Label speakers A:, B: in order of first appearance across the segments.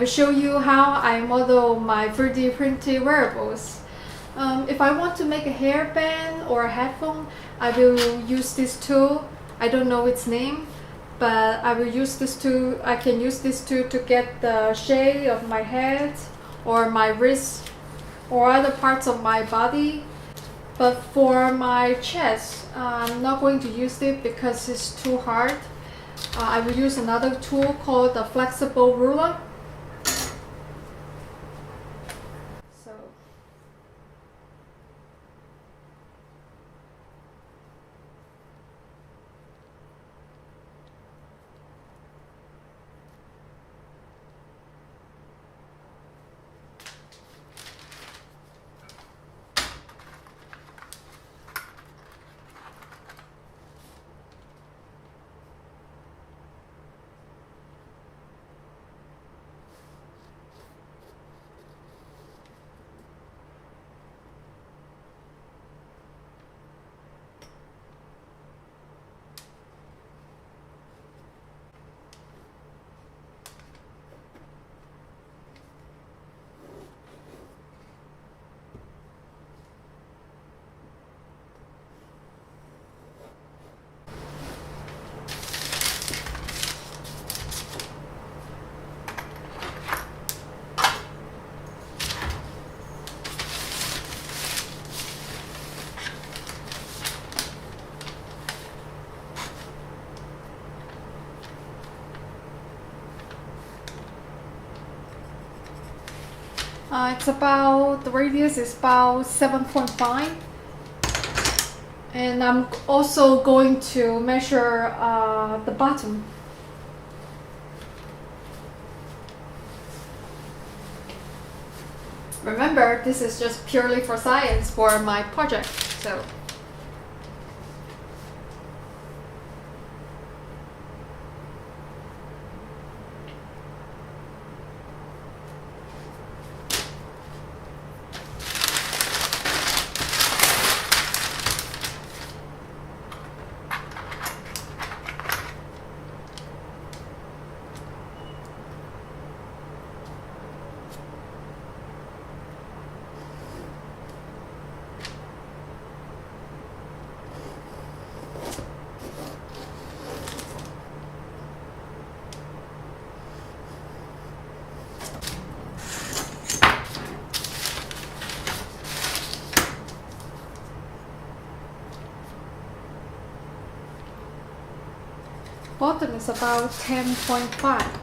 A: will show you how I model my 3D printed wearables. If I want to make a hairband or a headphone, I will use this tool. I don't know its name, but I will use this tool. I can use this tool to get the shape of my head or my wrist or other parts of my body. But for my chest, I'm not going to use it because it's too hard. I will use another tool called the flexible ruler. So the radius is about 7.5, and I'm also going to measure the bottom. Remember, this is just purely for science for my project, so. Bottom is about 10.5.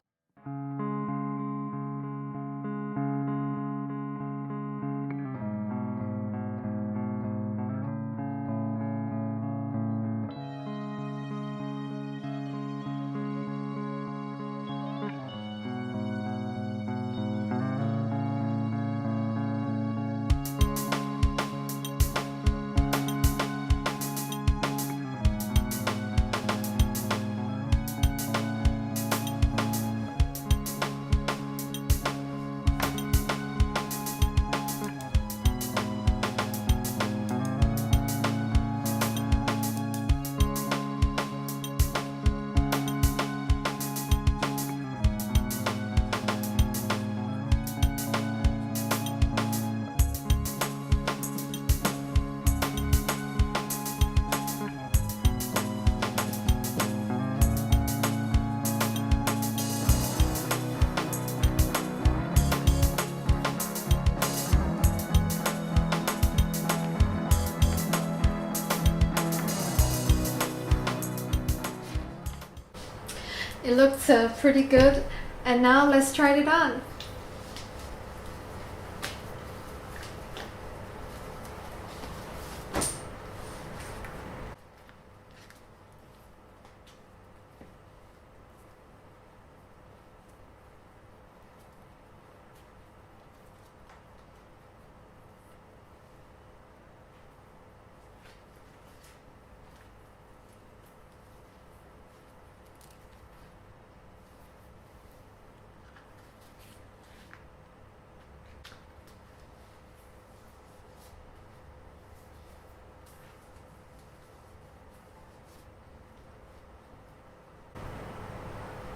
A: It looks pretty good, and now let's try it on.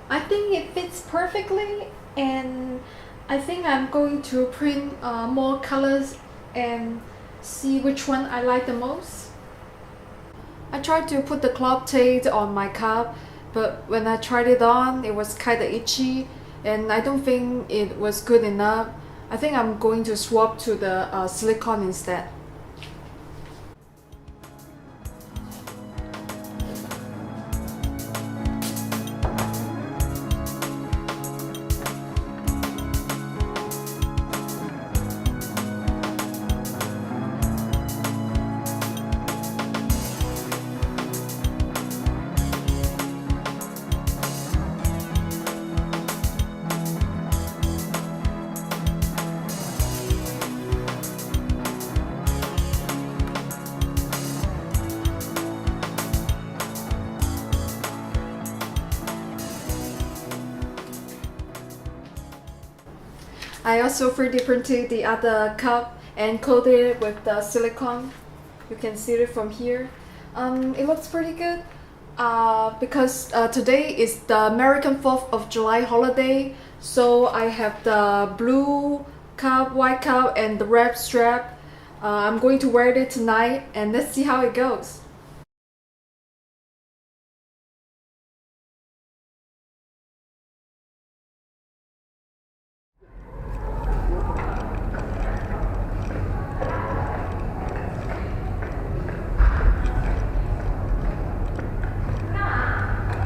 A: I think it fits perfectly, And I think I'm going to print more colors and see which one I like the most. I tried to put the cloth tape on my cup, but when I tried it on, it was kind of itchy, and I don't think it was good enough. I think I'm going to swap to the silicone instead. I also 3D printed the other cup and coated it with the silicone. You can see it from here. It looks pretty good because today is the American 4th of July holiday. So I have the blue cup, white cup, and the red strap. I'm going to wear it tonight, and let's see how it goes.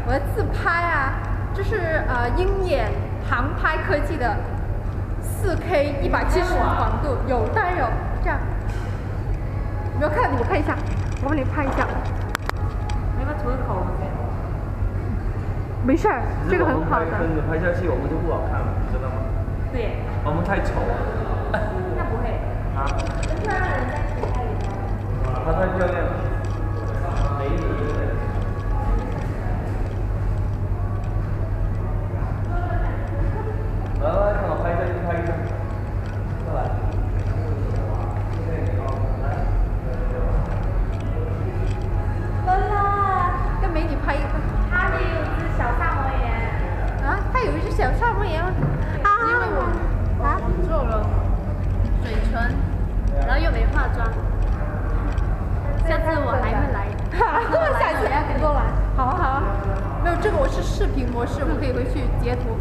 A: 我的自拍啊，这是鹰眼航拍科技的4K 170广度，有当然有这样，有没有看？你看一下，我帮你拍一下。你要不要涂个口红？没事儿，这个很好的。跟着拍下去，我们就不好看了，你知道吗？对。我们太丑了。那不会。啊。跟漂亮人在一起拍一拍。她太漂亮了，美女。来来，看我拍一下就拍一下，过来。啦，跟美女拍一个。他也有一只小萨摩耶。啊，他有一只小萨摩耶吗？啊，因为我做了嘴唇，然后又没化妆。下次我还会来。下次给过来。好啊好啊。没有这个我是视频模式，我可以回去截图。